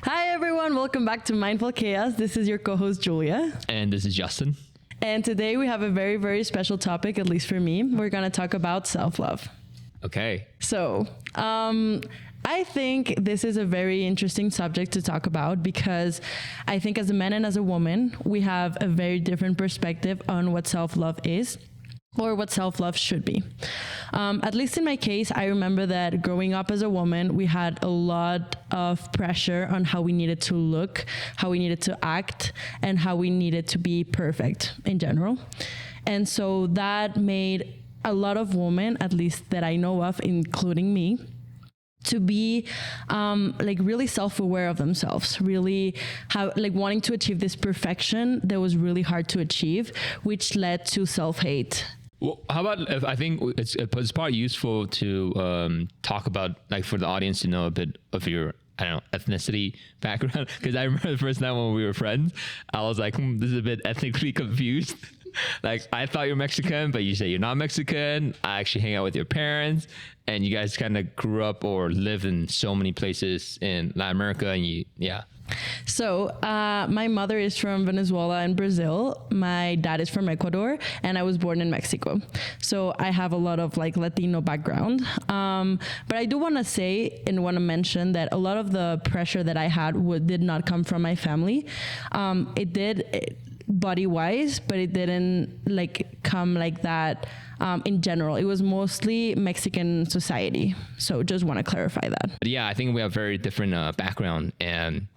Hi, everyone. Welcome back to Mindful Chaos. This is your co-host, Julia. And this is Justin. And today we have a very, very special topic, at least for me. We're going to talk about self-love. Okay. So, I think this is a very interesting subject to talk about because I think as a man and as a woman, we have a very different perspective on what self-love is or what self-love should be. At least in my case, I remember that growing up as a woman, we had a lot of pressure on how we needed to look, how we needed to act, and how we needed to be perfect in general. And so that made a lot of women, at least that I know of, including me, to be really self-aware of themselves, really wanting to achieve this perfection that was really hard to achieve, which led to self-hate. Well, how about if I think it's probably useful to talk about, like, for the audience to know a bit of your, I don't know, ethnicity background. Because I remember the first time when we were friends, I was like, this is a bit ethnically confused. Like, I thought you're Mexican, but you say you're not Mexican. I actually hang out with your parents, and you guys kind of grew up or lived in so many places in Latin America, and So my mother is from Venezuela and Brazil. My dad is from Ecuador, and I was born in Mexico. So I have a lot of Latino background. But I do want to say and want to mention that a lot of the pressure that I had did not come from my family. It did body-wise, but it didn't come like that. In general, it was mostly Mexican society. So just want to clarify that. But yeah, I think we have very different background and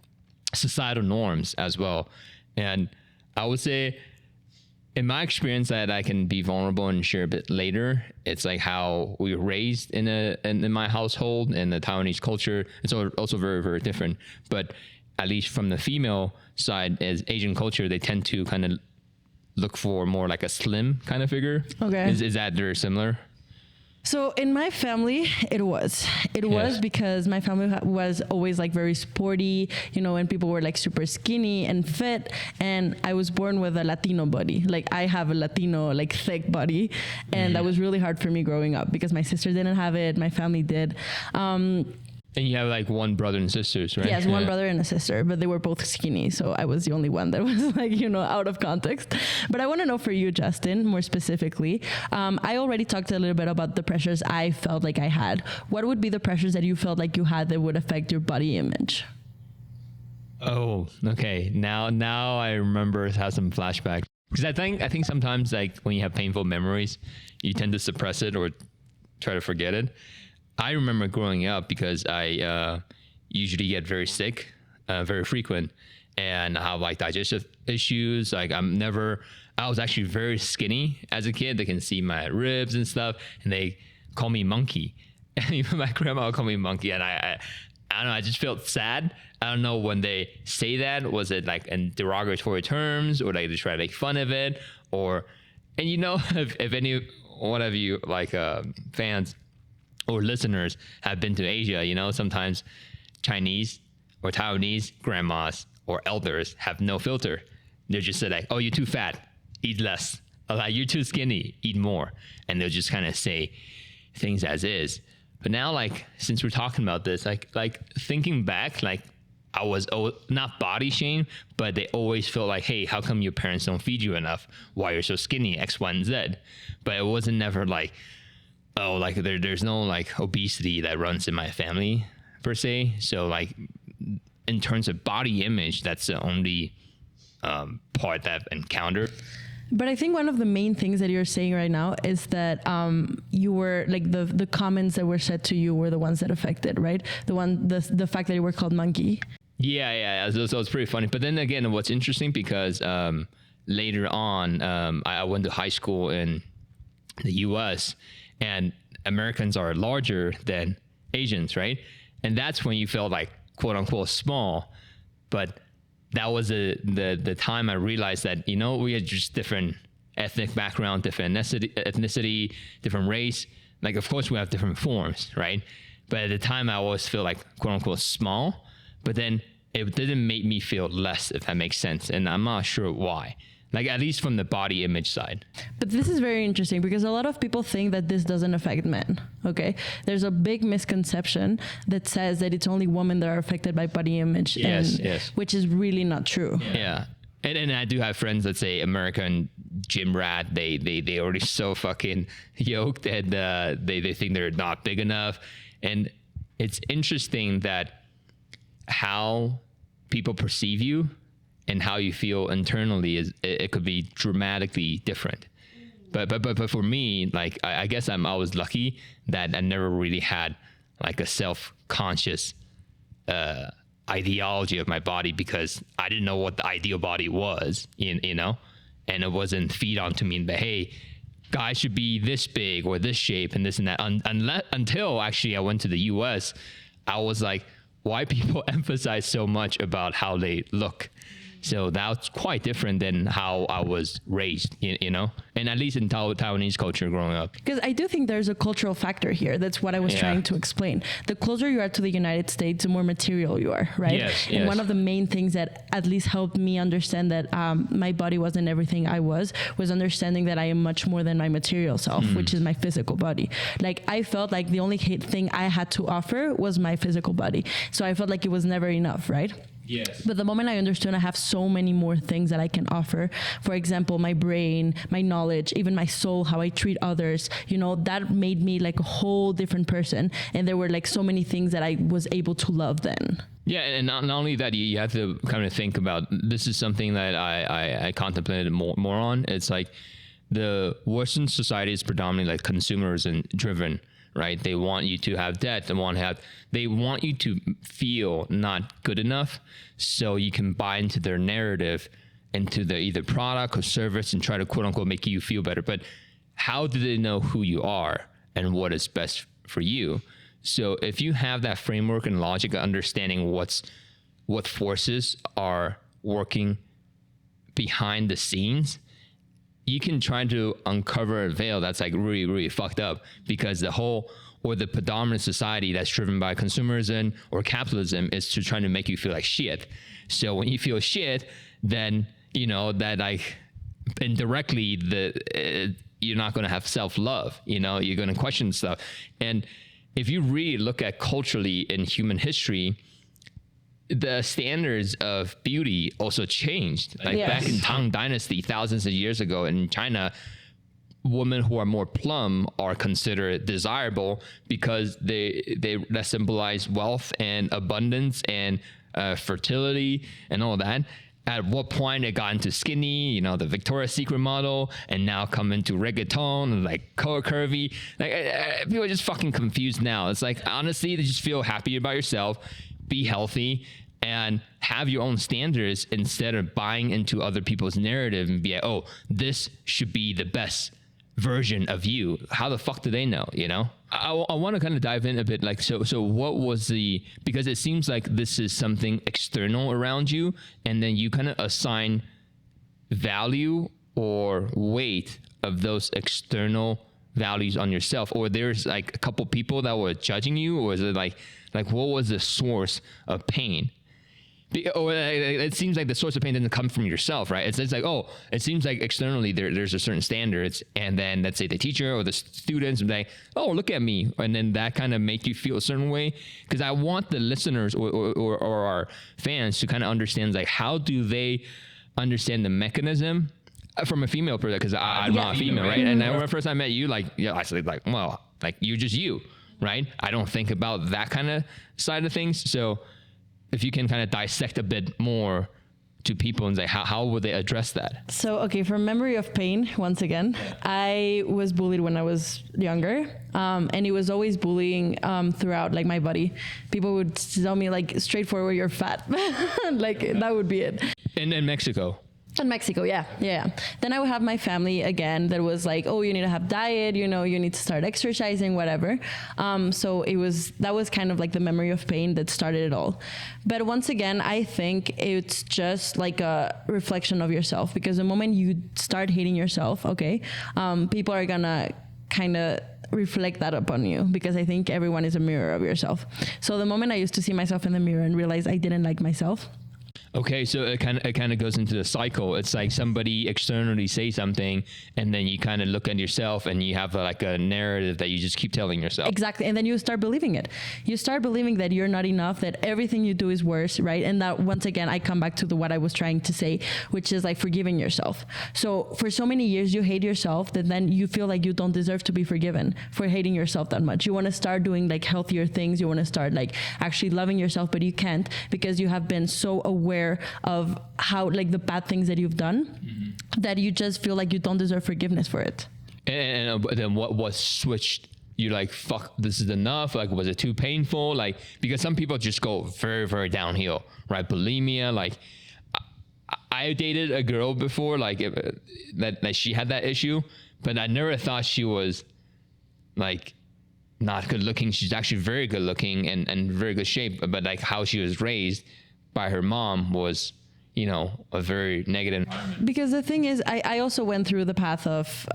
societal norms as well. And I would say, in my experience, that I can be vulnerable and share a bit later. It's like how we were raised in my household and the Taiwanese culture. It's also very, very different. But at least from the female side, as Asian culture, they tend to kind of look for more like a slim kind of figure. Okay. Is that very similar? So in my family, it was because my family was always very sporty, and people were super skinny and fit. And I was born with a Latino body. I have a Latino, thick body. And that was really hard for me growing up because my sister didn't have it. My family did. And you have one brother and sisters, right? Yes, one brother and a sister, but they were both skinny. So I was the only one that was out of context. But I want to know for you, Justin, more specifically, I already talked a little bit about the pressures I felt like I had. What would be the pressures that you felt like you had that would affect your body image? Oh, okay. Now I remember, have some flashbacks. Because I think sometimes when you have painful memories, you tend to suppress it or try to forget it. I remember growing up because I usually get very sick, very frequent, and I have digestive issues. I was actually very skinny as a kid. They can see my ribs and stuff, and they call me monkey. And even my grandma would call me monkey, and I don't know. I just felt sad. I don't know when they say that. Was it in derogatory terms, or they try to make fun of it, or if any one of you fans or listeners have been to Asia, sometimes Chinese or Taiwanese grandmas or elders have no filter. They'll just say oh, you're too fat, eat less. Or you're too skinny, eat more. And they'll just kind of say things as is. But now, since we're talking about this, thinking back, I was not body shamed, but they always felt hey, how come your parents don't feed you enough? Why you're so skinny, X, Y, and Z. But it wasn't never there's no obesity that runs in my family per se. So in terms of body image, that's the only part that I've encountered. But I think one of the main things that you're saying right now is that you were the comments that were said to you were the ones that affected, right? The fact that you were called monkey. Yeah. So it's pretty funny. But then again, what's interesting because later on, I went to high school in the U.S. and Americans are larger than Asians, right? And that's when you feel quote unquote small. But that was the time I realized that, we had just different ethnic background, different ethnicity, different race. Of course we have different forms, right? But at the time I always feel quote unquote small, but then it didn't make me feel less, if that makes sense. And I'm not sure why. Like at least from the body image side. But this is very interesting because a lot of people think that this doesn't affect men. Okay, there's a big misconception that says that it's only women that are affected by body image. Yes. Which is really not true. Yeah. And I do have friends that say American gym rat. They already so fucking yoked, and they think they're not big enough. And it's interesting that how people perceive you and how you feel internally it could be dramatically different. But for me, like I guess I was lucky that I never really had like a self-conscious ideology of my body, because I didn't know what the ideal body was, you know, and it wasn't feed onto me that, hey, guys should be this big or this shape and this and that. Until actually I went to the US, I was like, why people emphasize so much about how they look? So that's quite different than how I was raised, you know, and at least in Taiwanese culture growing up. Because I do think there's a cultural factor here. That's what I was trying to explain. The closer you are to the United States, the more material you are, right? Yes, and one of the main things that at least helped me understand that my body wasn't everything I was understanding that I am much more than my material self, which is my physical body. Like I felt like the only thing I had to offer was my physical body. So I felt like it was never enough, right? Yes. But the moment I understood I have so many more things that I can offer, for example, my brain, my knowledge, even my soul, how I treat others, you know, that made me like a whole different person. And there were like so many things that I was able to love then. Yeah, and not only that, you have to kind of think about, this is something that I contemplated more on. It's like the Western society is predominantly like consumers and driven, right? They want you to have debt. They want you to feel not good enough, so you can buy into their narrative, into the either product or service, and try to quote unquote make you feel better. But how do they know who you are and what is best for you? So if you have that framework and logic of understanding what forces are working behind the scenes, you can try to uncover a veil that's like really, really fucked up, because the predominant society that's driven by consumerism or capitalism is to try to make you feel like shit. So when you feel shit, then you know that like indirectly you're not going to have self-love, you know, you're going to question stuff. And if you really look at culturally in human history, the standards of beauty also changed. Like back in Tang Dynasty, thousands of years ago in China, women who are more plump are considered desirable because that symbolize wealth and abundance and fertility and all that. At what point it got into skinny, you know, the Victoria's Secret model, and now come into reggaeton and like color curvy. Like people are just fucking confused now. It's like, honestly, they just feel happy about yourself, be healthy, and have your own standards instead of buying into other people's narrative and be like, oh, this should be the best version of you. How the fuck do they know, you know? I want to kind of dive in a bit, like, so what was because it seems like this is something external around you, and then you kind of assign value or weight of those external values on yourself, or there's like a couple people that were judging you, or is it like what was the source of pain? Or it seems like the source of pain doesn't come from yourself, right? It's like, oh, it seems like externally there's a certain standards, and then let's say the teacher or the students would like, oh, look at me, and then that kind of make you feel a certain way. Because I want the listeners or our fans to kind of understand, like, how do they understand the mechanism from a female perspective? Because I'm not a female, right? And then when first I met you, like, yeah, I said like, well, like you're just you, right? I don't think about that kind of side of things. So if you can kind of dissect a bit more to people and say, how would they address that? So, okay, for memory of pain, once again, I was bullied when I was younger. And it was always bullying throughout like my body. People would tell me like straightforward, you're fat. Like that would be it. And in Mexico. In Mexico, yeah. Then I would have my family again that was like, oh, you need to have diet, you know, you need to start exercising, whatever. So that was kind of like the memory of pain that started it all. But once again, I think it's just like a reflection of yourself, because the moment you start hating yourself, okay, people are gonna kind of reflect that upon you, because I think everyone is a mirror of yourself. So the moment I used to see myself in the mirror and realize I didn't like myself, Okay, so it kind of goes into the cycle. It's like somebody externally say something, and then you kind of look at yourself, and you have like a narrative that you just keep telling yourself. Exactly. And then you start believing it. You start believing that you're not enough, that everything you do is worse, right? And that, once again, I come back to what I was trying to say, which is like forgiving yourself. So for so many years, you hate yourself that then you feel like you don't deserve to be forgiven for hating yourself that much. You want to start doing like healthier things. You want to start like actually loving yourself, but you can't because you have been so aware of how like the bad things that you've done that you just feel like you don't deserve forgiveness for it. And then what switched? You're like, fuck, this is enough. Like, was it too painful? Like, because some people just go very, very downhill, right? Bulimia. Like, I dated a girl before, like that she had that issue, but I never thought she was like not good looking. She's actually very good looking and very good shape, but like how she was raised by her mom was, you know, a very negative. Because the thing is, I also went through the path of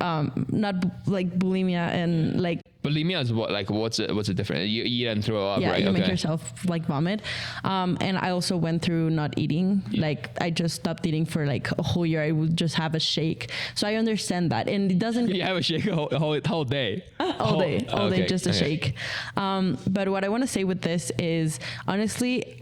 not like bulimia and like. Bulimia is what, like, what's the difference? You eat and throw up, yeah, right? you make yourself like vomit. And I also went through not eating. Yeah. Like I just stopped eating for like a whole year. I would just have a shake. So I understand that. And it doesn't. You have a shake a whole day. All day, just a shake. But what I want to say with this is, honestly,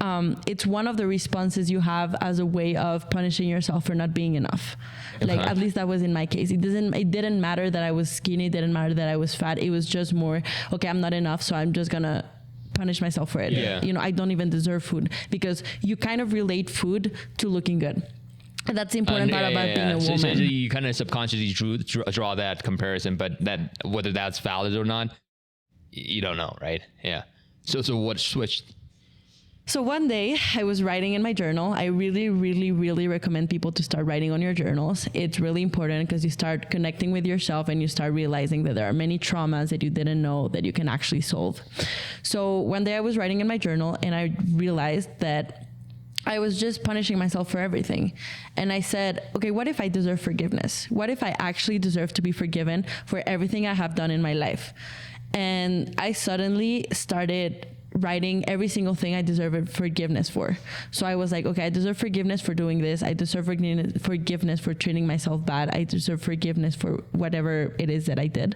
it's one of the responses you have as a way of punishing yourself for not being enough. Okay. Like, at least that was in my case. It didn't matter that I was skinny. It didn't matter that I was fat. It was just more, okay, I'm not enough, so I'm just gonna punish myself for it. Yeah. You know, I don't even deserve food, because you kind of relate food to looking good. And that's the important part about being a woman. So you kind of subconsciously draw that comparison, but that whether that's valid or not, you don't know, right? Yeah. So what switched? So one day I was writing in my journal. I really, really, really recommend people to start writing on your journals. It's really important because you start connecting with yourself and you start realizing that there are many traumas that you didn't know that you can actually solve. So one day I was writing in my journal and I realized that I was just punishing myself for everything. And I said, okay, what if I deserve forgiveness? What if I actually deserve to be forgiven for everything I have done in my life? And I suddenly started writing every single thing I deserve forgiveness for. So I was like, okay, I deserve forgiveness for doing this. I deserve forgiveness for treating myself bad. I deserve forgiveness for whatever it is that I did.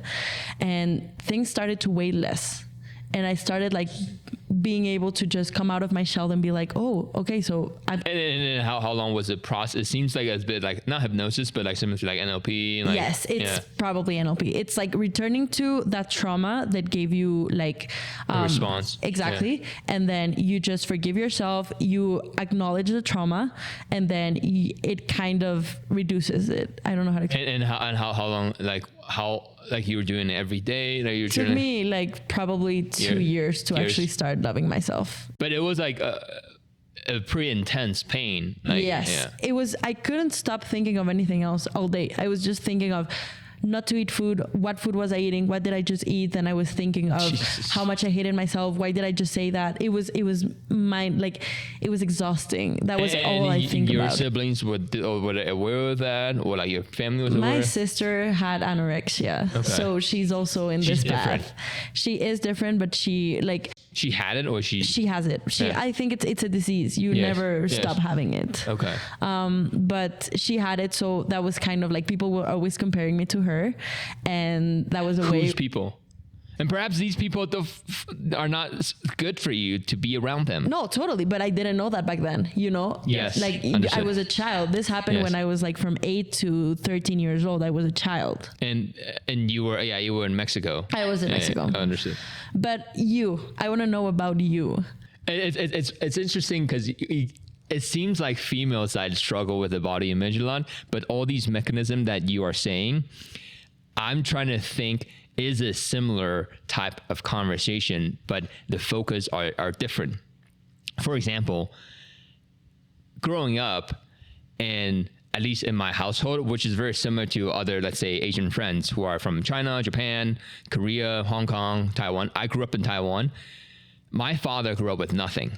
And things started to weigh less. And I started like being able to just come out of my shell and be like, oh, okay, so and how long was the process? It seems like it's a bit like not hypnosis, but like similar to like NLP. Like, yes, it's probably NLP. It's like returning to that trauma that gave you like a response. Exactly. Yeah. And then you just forgive yourself, you acknowledge the trauma, and then it kind of reduces it. I don't know how to explain. And how long, like you were doing it every day? Like you were took me like probably 2 years to actually start loving myself. But it was like a pretty intense pain. Like, yes, it was. I couldn't stop thinking of anything else all day. I was just thinking of not to eat food. What food was I eating? What did I just eat? And I was thinking of how much I hated myself. Why did I just say that? It was it was exhausting. That was all I think about. Your siblings were aware of that, or like your family was aware? My sister had anorexia, so she's also in this path. She is different, but she had it, or she has it. I think it's a disease. You never stop having it. Okay. But she had it, so that was kind of like people were always comparing me to her. And that was a way. Who's people? And perhaps these people are not good for you to be around them. No, totally. But I didn't know that back then, you know? Yes. Like understood. I was a child. This happened when I was like from 8 to 13 years old. I was a child. And you were in Mexico. I was in Mexico. I understood. But I want to know about you. It's interesting because it seems like female side struggle with the body image a lot, but all these mechanisms that you are saying, I'm trying to think, is a similar type of conversation, but the focus are different. For example, growing up, and at least in my household, which is very similar to other, let's say, Asian friends who are from China, Japan, Korea, Hong Kong, Taiwan. I grew up in Taiwan. My father grew up with nothing.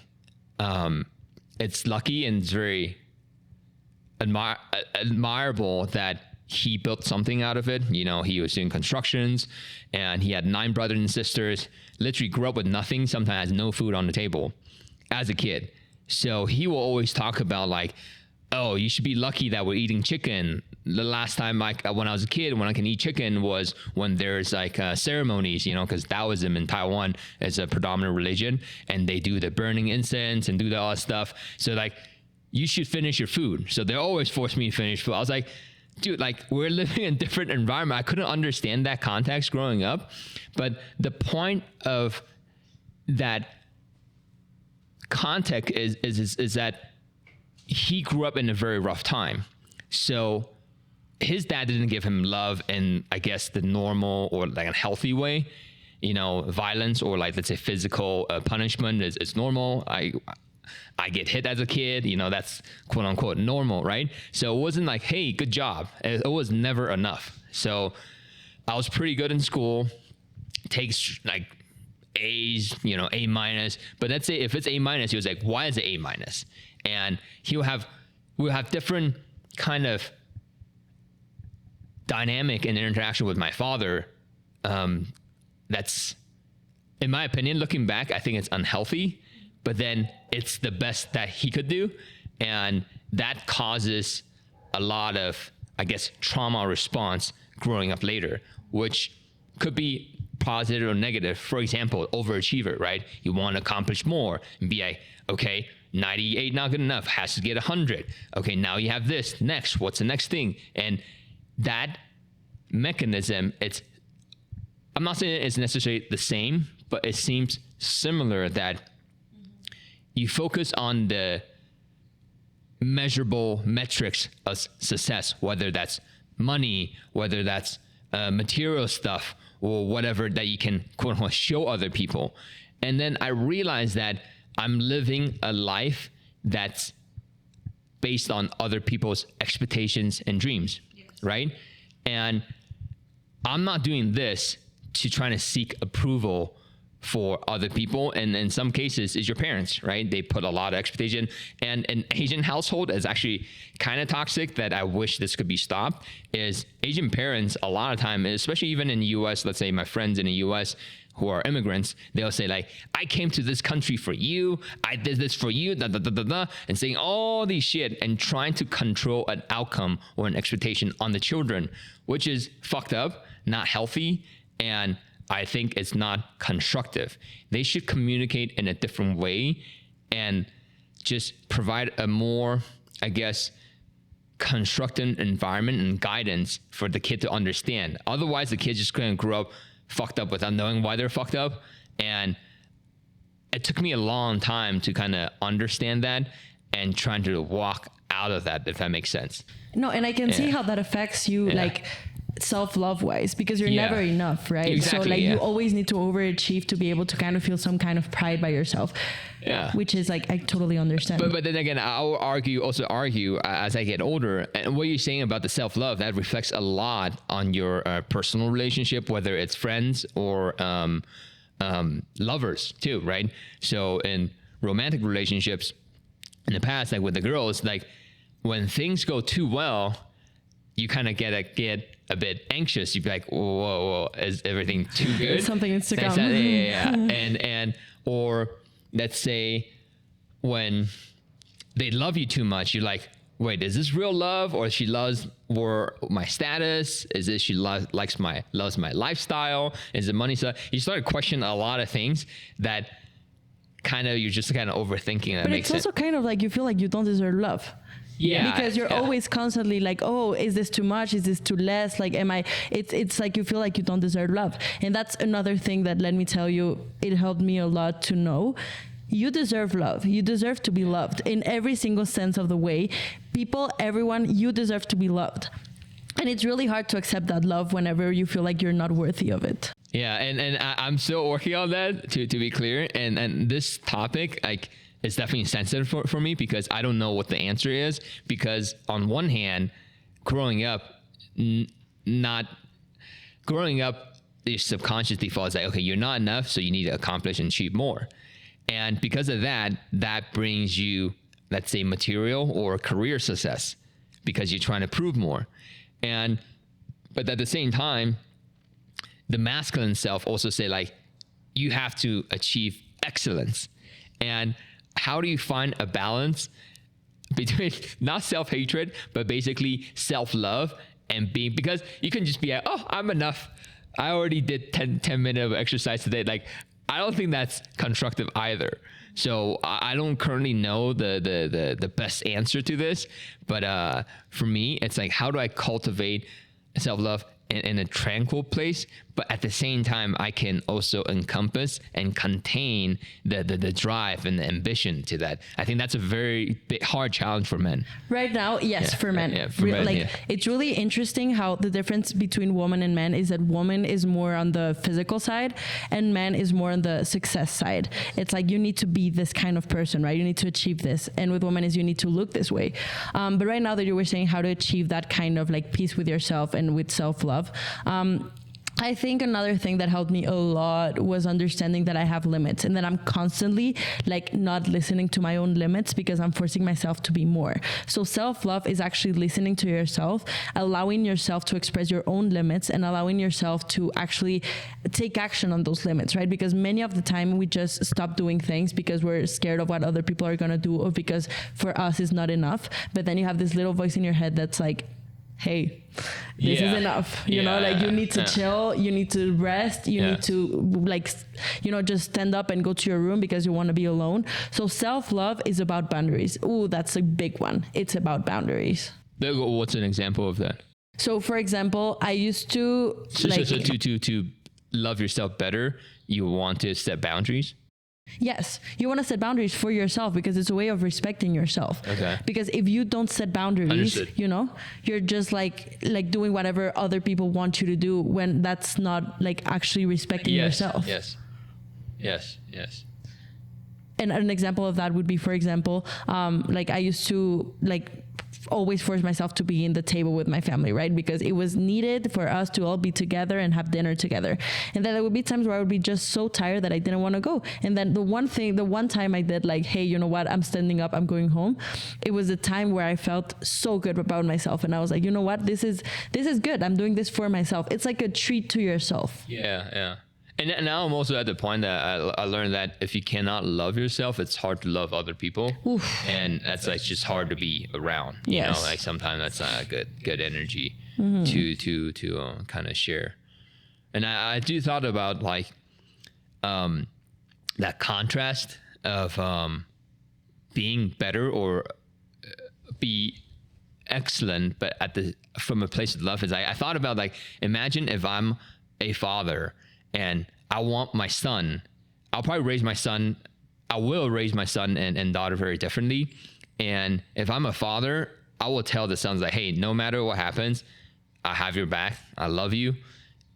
It's lucky and it's very admirable that he built something out of it. You know, he was doing constructions and he had 9 brothers and sisters, literally grew up with nothing, sometimes has no food on the table as a kid. So he will always talk about like, oh, you should be lucky that we're eating chicken. The last time, like when I was a kid, when I can eat chicken was when there's like ceremonies, you know, because Taoism in Taiwan is a predominant religion, and they do the burning incense and do all that stuff. So like, you should finish your food. So they always force me to finish food. I was like, dude, like we're living in a different environment. I couldn't understand that context growing up. But the point of that context is that he grew up in a very rough time. So his dad didn't give him love in, I guess, the normal or like a healthy way. You know, violence or like, let's say physical punishment is normal. I get hit as a kid, you know, that's quote unquote normal, right? So it wasn't like, hey, good job. It was never enough. So I was pretty good in school, takes like A's, you know, A minus. But let's say if it's A minus, he was like, why is it A minus? And we'll have different kind of dynamic and interaction with my father. That's, in my opinion, looking back, I think it's unhealthy, but then it's the best that he could do. And that causes a lot of, I guess, trauma response growing up later, which could be positive or negative. For example, overachiever, right? You want to accomplish more and be like, okay, 98 not good enough, has to get 100. Okay, now you have this. Next, what's the next thing? And that mechanism, I'm not saying it's necessarily the same, but it seems similar that you focus on the measurable metrics of success, whether that's money, whether that's material stuff, or whatever that you can quote unquote show other people. And then I realized that I'm living a life that's based on other people's expectations and dreams, yes, right? And I'm not doing this to try to seek approval for other people, and in some cases is your parents, right? They put a lot of expectation, and an Asian household is actually kind of toxic that I wish this could be stopped. Is Asian parents a lot of time, especially even in the US, let's say my friends in the US who are immigrants, they'll say like, I came to this country for you, I did this for you, da da da da da, and saying all these shit and trying to control an outcome or an expectation on the children, which is fucked up, not healthy, and I think it's not constructive. They should communicate in a different way and just provide a more, I guess, constructive environment and guidance for the kid to understand. Otherwise, the kid's just going to grow up fucked up without knowing why they're fucked up. And it took me a long time to kind of understand that and trying to walk out of that, if that makes sense. No, and I can see how that affects you, like self-love wise, because you're never enough, right? Exactly, so like you always need to overachieve to be able to kind of feel some kind of pride by yourself, which is like, I totally understand. But then again, I'll also argue as I get older, and what you're saying about the self-love, that reflects a lot on your personal relationship, whether it's friends or lovers too, right? So in romantic relationships in the past, like with the girls, like when things go too well, you kind of get a bit anxious. You'd be like, whoa, is everything too good? Something needs to come. Yeah. and or let's say when they love you too much, you're like, wait, is this real love, or she loves my status? Is this she loves my lifestyle? Is it money stuff? You start questioning a lot of things that kind of you're just kind of overthinking. But it's also kind of like you feel like you don't deserve love. Yeah, because you're always constantly like, oh, is this too much? Is this too less? Like, it's like you feel like you don't deserve love. And that's another thing that, let me tell you, it helped me a lot to know. You deserve love. You deserve to be loved in every single sense of the way. People, everyone, you deserve to be loved. And it's really hard to accept that love whenever you feel like you're not worthy of it. Yeah, and I'm still working on that, to be clear. And this topic, like, it's definitely sensitive for me because I don't know what the answer is. Because on one hand, growing up, the subconscious default is like, okay, you're not enough, so you need to accomplish and achieve more. And because of that brings you, let's say, material or career success because you're trying to prove more. But at the same time, the masculine self also say like, you have to achieve excellence. And how do you find a balance between not self-hatred, but basically self-love and being, because you can just be like, oh, I'm enough. I already did 10 minutes of exercise today. Like, I don't think that's constructive either. So I don't currently know the best answer to this, but for me, it's like, how do I cultivate self-love in a tranquil place, but at the same time, I can also encompass and contain the drive and the ambition to that. I think that's a very big, hard challenge for men. Right now, yes, for men. Yeah, for men, yeah. It's really interesting how the difference between woman and men is that woman is more on the physical side and man is more on the success side. It's like, you need to be this kind of person, right? You need to achieve this. And with women is you need to look this way. But right now that you were saying how to achieve that kind of like peace with yourself and with self-love, I think another thing that helped me a lot was understanding that I have limits and that I'm constantly like not listening to my own limits because I'm forcing myself to be more. So self-love is actually listening to yourself, allowing yourself to express your own limits and allowing yourself to actually take action on those limits, right? Because many of the time we just stop doing things because we're scared of what other people are going to do or because for us it's not enough. But then you have this little voice in your head that's like, hey, this is enough. You know, like you need to chill, you need to rest, you need to like, you know, just stand up and go to your room because you want to be alone. So self-love is about boundaries. Ooh, that's a big one. It's about boundaries. What's an example of that? So for example, I used to to love yourself better, you want to set boundaries? Yes, you want to set boundaries for yourself because it's a way of respecting yourself. Okay. Because if you don't set boundaries, Understood. you know, you're just like doing whatever other people want you to do when that's not like actually respecting yourself. Yes. And an example of that would be, for example, like I used to like always force myself to be in the table with my family, right? Because it was needed for us to all be together and have dinner together. And then there would be times where I would be just so tired that I didn't want to go. And then the one time I did like, hey, you know what? I'm standing up, I'm going home. It was a time where I felt so good about myself. And I was like, you know what? This is good. I'm doing this for myself. It's like a treat to yourself. Yeah. And now I'm also at the point that I learned that if you cannot love yourself, it's hard to love other people. Oof. And that's like just hard to be around. You know, like sometimes that's not a good energy to kind of share. And I do thought about like that contrast of being better or be excellent, but from a place of love. Is I thought about like, imagine if I'm a father and I want my son, I will raise my son and daughter very differently. And if I'm a father, I will tell the sons like, hey, no matter what happens, I have your back. I love you.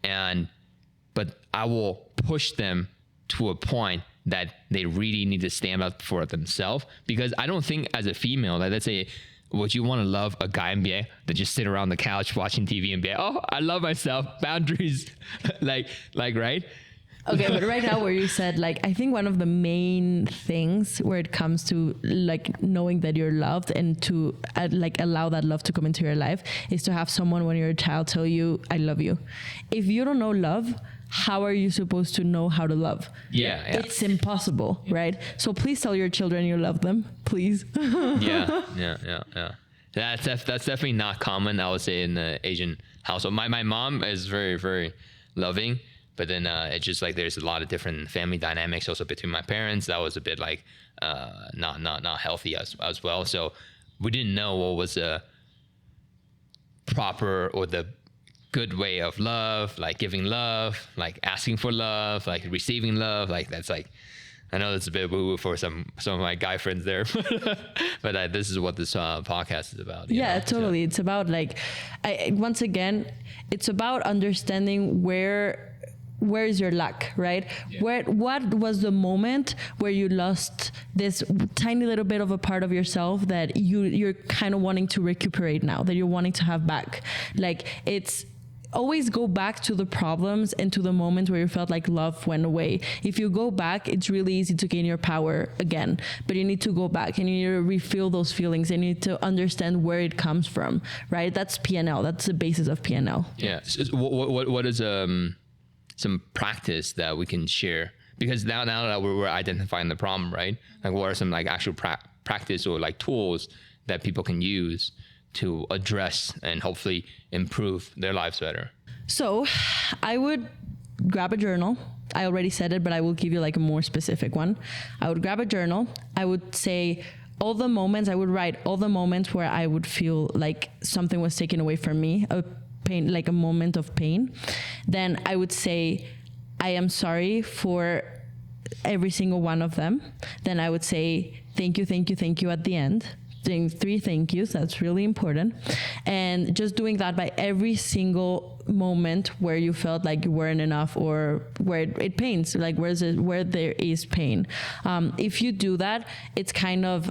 But I will push them to a point that they really need to stand up for themselves. Because I don't think as a female, like let's say, would you want to love a guy and be able to just sit around the couch watching TV and be like, oh, I love myself, boundaries, like, right? Okay, but right now where you said, like, I think one of the main things where it comes to like knowing that you're loved and to like allow that love to come into your life is to have someone when you're a child tell you, I love you. If you don't know love, how are you supposed to know how to love? Yeah. It's impossible, right? So please tell your children you love them, please. Yeah. That's definitely not common, I would say, in the Asian household. My mom is very, very loving, but then it's just like there's a lot of different family dynamics also between my parents. That was a bit like not healthy as well. So we didn't know what was a proper or the good way of love, like giving love, like asking for love, like receiving love. Like that's like, I know that's a bit woo-woo for some of my guy friends there, but this is what this podcast is about. Yeah, totally. So. It's about like, once again, it's about understanding where is your lack, right? Yeah. What was the moment where you lost this tiny little bit of a part of yourself that you're kind of wanting to recuperate now, that you're wanting to have back? Like it's always go back to the problems and to the moment where you felt like love went away. If you go back, it's really easy to gain your power again, but you need to go back and you need to refill those feelings and you need to understand where it comes from, right? That's PNL. That's the basis of PNL. Yeah. So what is some practice that we can share? because now that we're identifying the problem, right? Like, what are some like actual practice or like tools that people can use to address and hopefully improve their lives better? So I would grab a journal. I already said it, but I will give you like a more specific one. I would grab a journal. I would say all the moments, I would write all the moments where I would feel like something was taken away from me, a pain, like a moment of pain. Then I would say, I am sorry for every single one of them. Then I would say, thank you, thank you, thank you at the end. Doing 3 thank yous, that's really important. And just doing that by every single moment where you felt like you weren't enough, or where it pains, like where there is pain. If you do that, it's kind of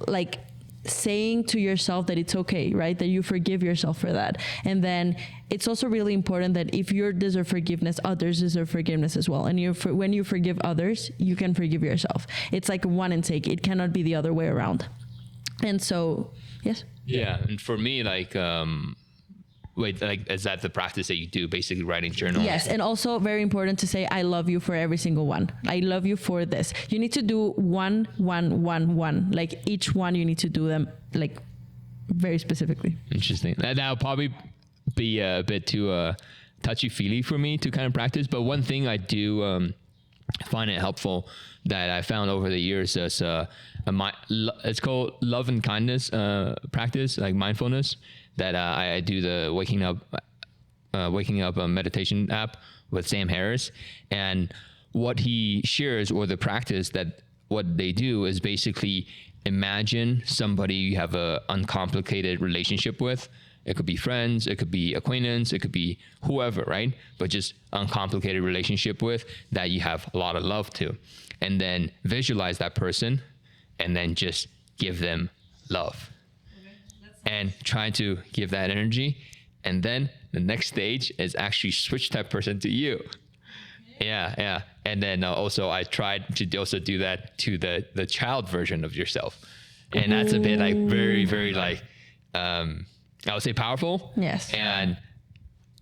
like saying to yourself that it's okay, right? That you forgive yourself for that. And then it's also really important that if you deserve forgiveness, others deserve forgiveness as well. And when you forgive others, you can forgive yourself. It's like one intake. It cannot be the other way around. And so, yes. Yeah. And for me, like, is that the practice that you do, basically writing journal? Yes. And also very important to say, I love you for every single one. I love you for this. You need to do one. Like each one, you need to do them like very specifically. Interesting. That'll probably be a bit too touchy-feely for me to kind of practice. But one thing I do find it helpful that I found over the years is it's called love and kindness practice, like mindfulness, that I do the waking up meditation app with Sam Harris. And what he shares, or the practice that what they do, is basically imagine somebody you have a uncomplicated relationship with. It could be friends, it could be acquaintance, it could be whoever, right? But just uncomplicated relationship with that you have a lot of love to. And then visualize that person and then just give them love. And try to give that energy. And then the next stage is actually switch that person to you. Yeah. And then also I tried to also do that to the child version of yourself. And that's a bit like very, very like, I would say powerful. Yes. And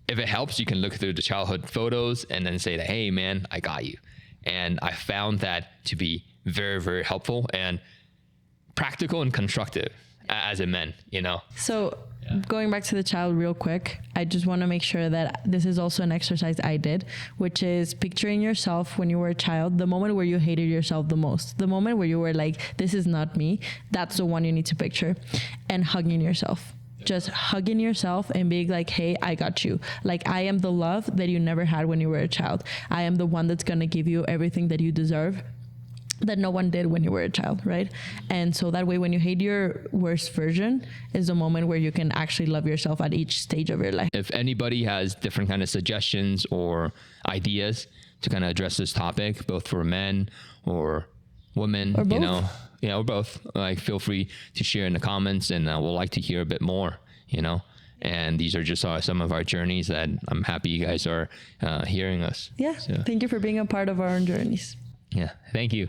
if it helps, you can look through the childhood photos and then say that, hey man, I got you. And I found that to be very, very helpful and practical and constructive as a man, you know? So going back to the child real quick, I just want to make sure that this is also an exercise I did, which is picturing yourself when you were a child, the moment where you hated yourself the most, the moment where you were like, this is not me. That's the one you need to picture, and hugging yourself. Just hugging yourself and being like, hey, I got you. Like, I am the love that you never had when you were a child. I am the one that's going to give you everything that you deserve that no one did when you were a child, right? And so that way, when you hate your worst version, is the moment where you can actually love yourself at each stage of your life. If anybody has different kind of suggestions or ideas to kind of address this topic, both for men or women, or both. Or both, like, feel free to share in the comments, and we'll like to hear a bit more, and these are just some of our journeys that I'm happy you guys are hearing us. Yeah. So. Thank you for being a part of our own journeys. Yeah. Thank you.